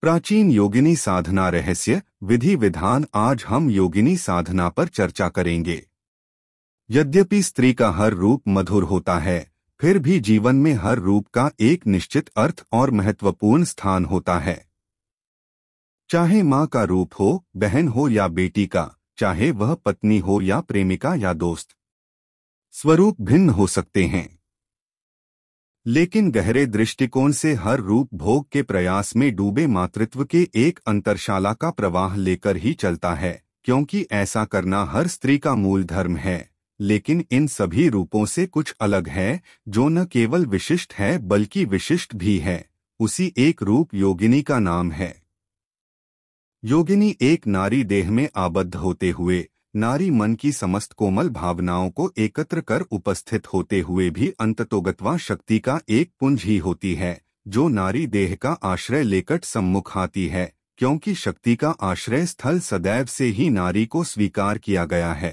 प्राचीन योगिनी साधना रहस्य विधि विधान। आज हम योगिनी साधना पर चर्चा करेंगे। यद्यपि स्त्री का हर रूप मधुर होता है, फिर भी जीवन में हर रूप का एक निश्चित अर्थ और महत्वपूर्ण स्थान होता है। चाहे माँ का रूप हो, बहन हो या बेटी का, चाहे वह पत्नी हो या प्रेमिका या दोस्त, स्वरूप भिन्न हो सकते हैं, लेकिन गहरे दृष्टिकोण से हर रूप भोग के प्रयास में डूबे मातृत्व के एक अंतरशाला का प्रवाह लेकर ही चलता है, क्योंकि ऐसा करना हर स्त्री का मूल धर्म है। लेकिन इन सभी रूपों से कुछ अलग है, जो न केवल विशिष्ट है बल्कि विशिष्ट भी है। उसी एक रूप योगिनी का नाम है। योगिनी एक नारी देह में आबद्ध होते हुए, नारी मन की समस्त कोमल भावनाओं को एकत्र कर उपस्थित होते हुए भी अंततोगत्वा शक्ति का एक पुंज ही होती है, जो नारी देह का आश्रय लेकर सम्मुख आती है, क्योंकि शक्ति का आश्रय स्थल सदैव से ही नारी को स्वीकार किया गया है।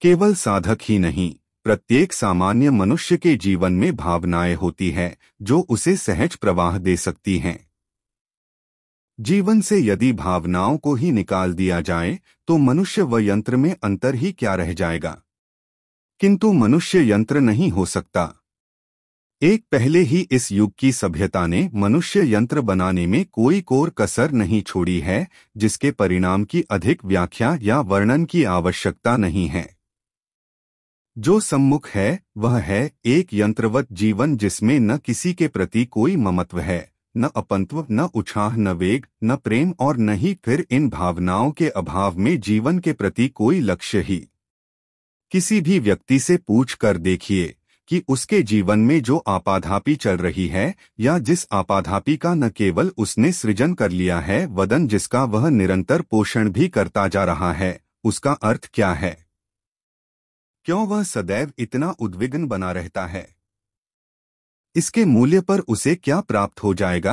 केवल साधक ही नहीं, प्रत्येक सामान्य मनुष्य के जीवन में भावनाएं होती हैं, जो उसे सहज प्रवाह दे सकती हैं। जीवन से यदि भावनाओं को ही निकाल दिया जाए तो मनुष्य व यंत्र में अंतर ही क्या रह जाएगा। किंतु मनुष्य यंत्र नहीं हो सकता। एक पहले ही इस युग की सभ्यता ने मनुष्य यंत्र बनाने में कोई कोर कसर नहीं छोड़ी है, जिसके परिणाम की अधिक व्याख्या या वर्णन की आवश्यकता नहीं है। जो सम्मुख है वह है एक यंत्रवत जीवन, जिसमें न किसी के प्रति कोई ममत्व है, न अपंत्व, न उत्साह, न वेग, न प्रेम और न ही फिर इन भावनाओं के अभाव में जीवन के प्रति कोई लक्ष्य ही। किसी भी व्यक्ति से पूछ कर देखिए कि उसके जीवन में जो आपाधापी चल रही है, या जिस आपाधापी का न केवल उसने सृजन कर लिया है वदन जिसका वह निरंतर पोषण भी करता जा रहा है, उसका अर्थ क्या है? क्यों वह सदैव इतना उद्विग्न बना रहता है? इसके मूल्य पर उसे क्या प्राप्त हो जाएगा?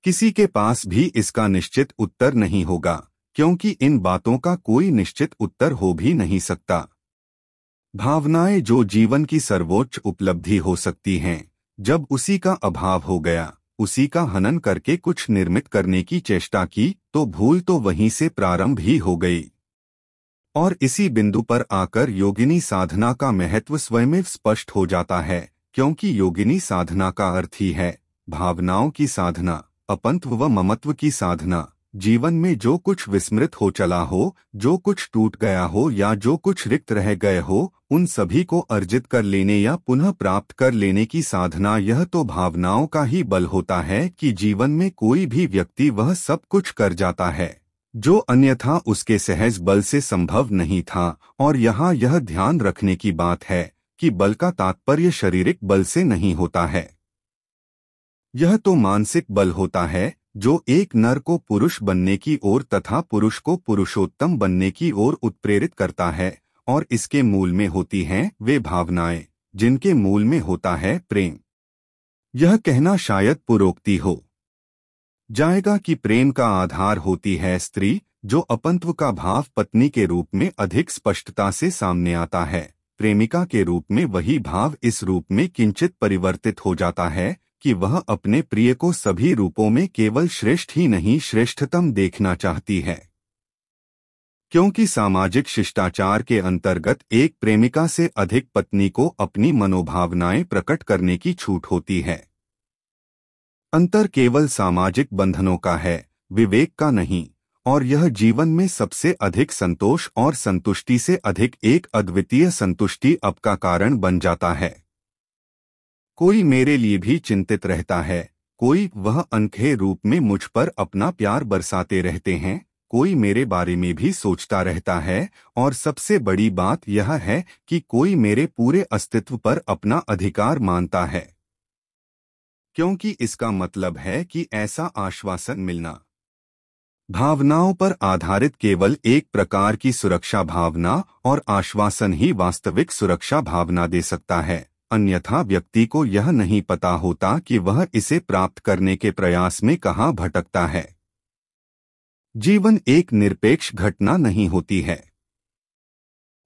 किसी के पास भी इसका निश्चित उत्तर नहीं होगा, क्योंकि इन बातों का कोई निश्चित उत्तर हो भी नहीं सकता। भावनाएं जो जीवन की सर्वोच्च उपलब्धि हो सकती हैं, जब उसी का अभाव हो गया, उसी का हनन करके कुछ निर्मित करने की चेष्टा की, तो भूल तो वहीं से प्रारंभ ही हो गई। और इसी बिंदु पर आकर योगिनी साधना का महत्व स्वयं स्पष्ट हो जाता है, क्योंकि योगिनी साधना का अर्थ ही है भावनाओं की साधना, अपंत्व व ममत्व की साधना। जीवन में जो कुछ विस्मृत हो चला हो, जो कुछ टूट गया हो या जो कुछ रिक्त रह गए हो, उन सभी को अर्जित कर लेने या पुनः प्राप्त कर लेने की साधना। यह तो भावनाओं का ही बल होता है कि जीवन में कोई भी व्यक्ति वह सब कुछ कर जाता है जो अन्यथा उसके सहज बल से संभव नहीं था। और यहाँ यह ध्यान रखने की बात है कि बल का तात्पर्य शारीरिक बल से नहीं होता है। यह तो मानसिक बल होता है, जो एक नर को पुरुष बनने की ओर तथा पुरुष को पुरुषोत्तम बनने की ओर उत्प्रेरित करता है। और इसके मूल में होती हैं वे भावनाएं, जिनके मूल में होता है प्रेम। यह कहना शायद पुरोक्ति हो जाएगा कि प्रेम का आधार होती है स्त्री, जो अपंत्व का भाव पत्नी के रूप में अधिक स्पष्टता से सामने आता है। प्रेमिका के रूप में वही भाव इस रूप में किंचित परिवर्तित हो जाता है कि वह अपने प्रिय को सभी रूपों में केवल श्रेष्ठ ही नहीं श्रेष्ठतम देखना चाहती है, क्योंकि सामाजिक शिष्टाचार के अंतर्गत एक प्रेमिका से अधिक पत्नी को अपनी मनोभावनाएं प्रकट करने की छूट होती है। अंतर केवल सामाजिक बंधनों का है, विवेक का नहीं। और यह जीवन में सबसे अधिक संतोष और संतुष्टि से अधिक एक अद्वितीय संतुष्टि अब का कारण बन जाता है। कोई मेरे लिए भी चिंतित रहता है, कोई वह अनखे रूप में मुझ पर अपना प्यार बरसाते रहते हैं, कोई मेरे बारे में भी सोचता रहता है, और सबसे बड़ी बात यह है कि कोई मेरे पूरे अस्तित्व पर अपना अधिकार मानता है। क्योंकि इसका मतलब है कि ऐसा आश्वासन मिलना भावनाओं पर आधारित केवल एक प्रकार की सुरक्षा भावना और आश्वासन ही वास्तविक सुरक्षा भावना दे सकता है। अन्यथा व्यक्ति को यह नहीं पता होता कि वह इसे प्राप्त करने के प्रयास में कहाँ भटकता है। जीवन एक निरपेक्ष घटना नहीं होती है।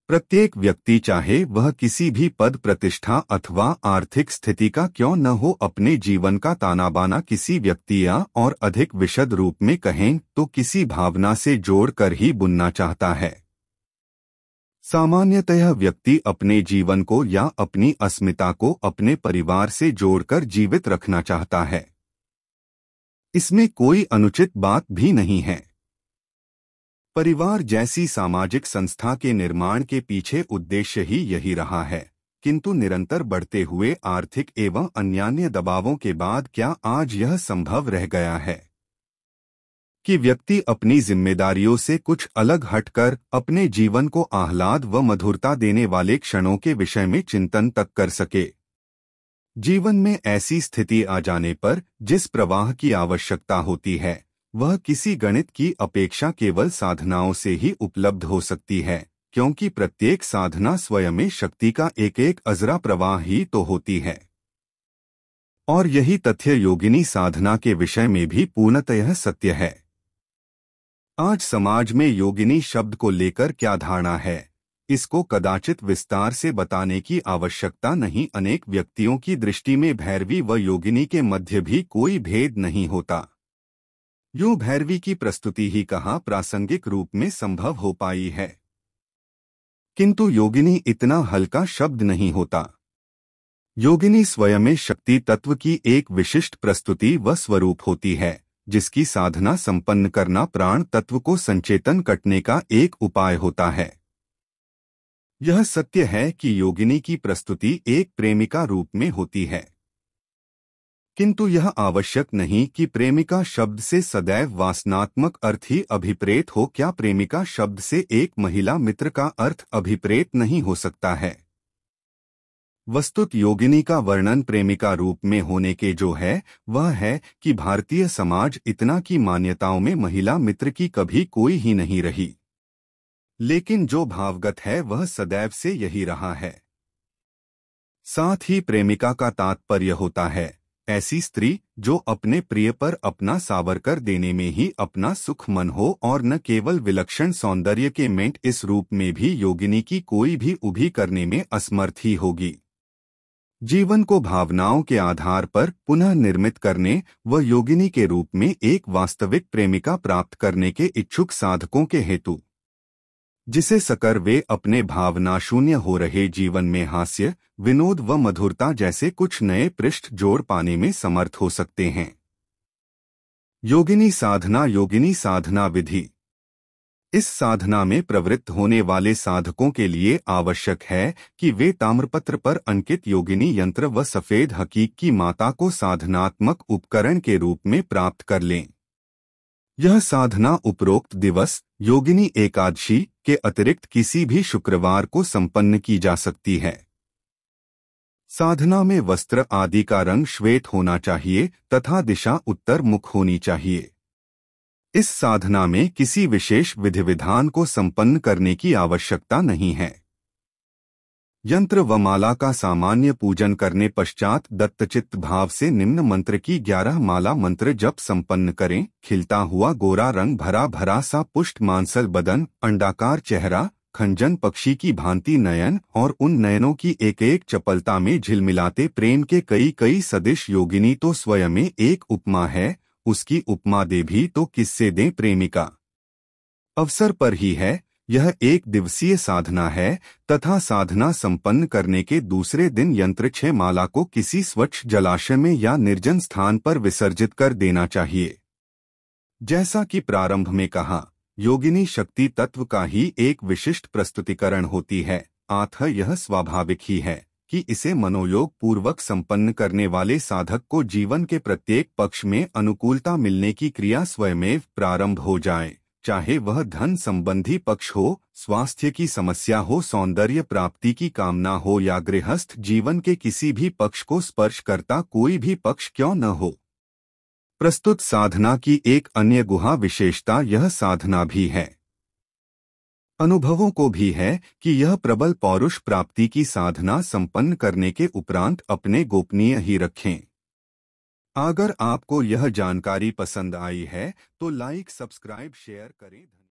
प्रत्येक व्यक्ति चाहे वह किसी भी पद प्रतिष्ठा अथवा आर्थिक स्थिति का क्यों न हो अपने जीवन का तानाबाना किसी व्यक्ति या और अधिक विशद रूप में कहें तो किसी भावना से जोड़कर ही बुनना चाहता है। सामान्यतः व्यक्ति अपने जीवन को या अपनी अस्मिता को अपने परिवार से जोड़कर जीवित रखना चाहता है। इसमें कोई अनुचित बात भी नहीं है। परिवार जैसी सामाजिक संस्था के निर्माण के पीछे उद्देश्य ही यही रहा है, किंतु निरंतर बढ़ते हुए आर्थिक एवं अन्यान्य दबावों के बाद क्या आज यह संभव रह गया है कि व्यक्ति अपनी जिम्मेदारियों से कुछ अलग हटकर अपने जीवन को आह्लाद व मधुरता देने वाले क्षणों के विषय में चिंतन तक कर सके। जीवन में ऐसी स्थिति आ जाने पर जिस प्रवाह की आवश्यकता होती है वह किसी गणित की अपेक्षा केवल साधनाओं से ही उपलब्ध हो सकती है, क्योंकि प्रत्येक साधना स्वयं में शक्ति का एक एक अजरा प्रवाह ही तो होती है। और यही तथ्य योगिनी साधना के विषय में भी पूर्णतः सत्य है। आज समाज में योगिनी शब्द को लेकर क्या धारणा है, इसको कदाचित विस्तार से बताने की आवश्यकता नहीं। अनेक व्यक्तियों की दृष्टि में भैरवी व योगिनी के मध्य भी कोई भेद नहीं होता। यूं भैरवी की प्रस्तुति ही कहाँ प्रासंगिक रूप में संभव हो पाई है, किंतु योगिनी इतना हल्का शब्द नहीं होता। योगिनी स्वयं में शक्ति तत्व की एक विशिष्ट प्रस्तुति व स्वरूप होती है, जिसकी साधना संपन्न करना प्राण तत्व को संचेतन करने का एक उपाय होता है। यह सत्य है कि योगिनी की प्रस्तुति एक प्रेमिका रूप में होती है, किंतु यह आवश्यक नहीं कि प्रेमिका शब्द से सदैव वासनात्मक अर्थ ही अभिप्रेत हो। क्या प्रेमिका शब्द से एक महिला मित्र का अर्थ अभिप्रेत नहीं हो सकता है? वस्तुत योगिनी का वर्णन प्रेमिका रूप में होने के जो है वह है कि भारतीय समाज इतना की मान्यताओं में महिला मित्र की कभी कोई ही नहीं रही, लेकिन जो भावगत है वह सदैव से यही रहा है। साथ ही प्रेमिका का तात्पर्य होता है ऐसी स्त्री जो अपने प्रिय पर अपना सावर कर देने में ही अपना सुख मन हो, और न केवल विलक्षण सौंदर्य के मेंट इस रूप में भी योगिनी की कोई भी उभी करने में असमर्थ ही होगी। जीवन को भावनाओं के आधार पर पुनः निर्मित करने व योगिनी के रूप में एक वास्तविक प्रेमिका प्राप्त करने के इच्छुक साधकों के हेतु, जिसे सकर वे अपने भावना शून्य हो रहे जीवन में हास्य, विनोद व मधुरता जैसे कुछ नए पृष्ठ जोड़ पाने में समर्थ हो सकते हैं। योगिनी साधना विधि। इस साधना में प्रवृत्त होने वाले साधकों के लिए आवश्यक है कि वे ताम्रपत्र पर अंकित योगिनी यंत्र व सफेद हकीक की माता को साधनात्मक उपकरण के रूप में प्राप्त कर लें। यह साधना उपरोक्त दिवस योगिनी एकादशी के अतिरिक्त किसी भी शुक्रवार को संपन्न की जा सकती है। साधना में वस्त्र आदि का रंग श्वेत होना चाहिए तथा दिशा उत्तर मुख होनी चाहिए। इस साधना में किसी विशेष विधि विधान को संपन्न करने की आवश्यकता नहीं है। यंत्र व माला का सामान्य पूजन करने पश्चात दत्तचित्त भाव से निम्न मंत्र की 11 माला मंत्र जप संपन्न करें। खिलता हुआ गोरा रंग भरा भरा सा पुष्ट मांसल बदन, अंडाकार चेहरा, खंजन पक्षी की भांति नयन और उन नयनों की एक एक चपलता में झिलमिलाते प्रेम के कई कई सदिश योगिनी तो स्वयं में एक उपमा है, उसकी उपमा दे भी तो किससे दें प्रेमिका। अवसर पर ही है। यह एक दिवसीय साधना है तथा साधना संपन्न करने के दूसरे दिन यंत्र 6 माला को किसी स्वच्छ जलाशय में या निर्जन स्थान पर विसर्जित कर देना चाहिए। जैसा कि प्रारंभ में कहा, योगिनी शक्ति तत्व का ही एक विशिष्ट प्रस्तुतिकरण होती है, अतः यह स्वाभाविक ही है कि इसे मनोयोग पूर्वक संपन्न करने वाले साधक को जीवन के प्रत्येक पक्ष में अनुकूलता मिलने की क्रिया स्वयमेव प्रारंभ हो जाए, चाहे वह धन संबंधी पक्ष हो, स्वास्थ्य की समस्या हो, सौंदर्य प्राप्ति की कामना हो या गृहस्थ जीवन के किसी भी पक्ष को स्पर्श करता कोई भी पक्ष क्यों न हो। प्रस्तुत साधना की एक अन्य गुहा विशेषता यह साधना भी है, अनुभवों को भी है कि यह प्रबल पौरुष प्राप्ति की साधना संपन्न करने के उपरांत अपने गोपनीय ही रखें। अगर आपको यह जानकारी पसंद आई है तो लाइक, सब्सक्राइब, शेयर करें।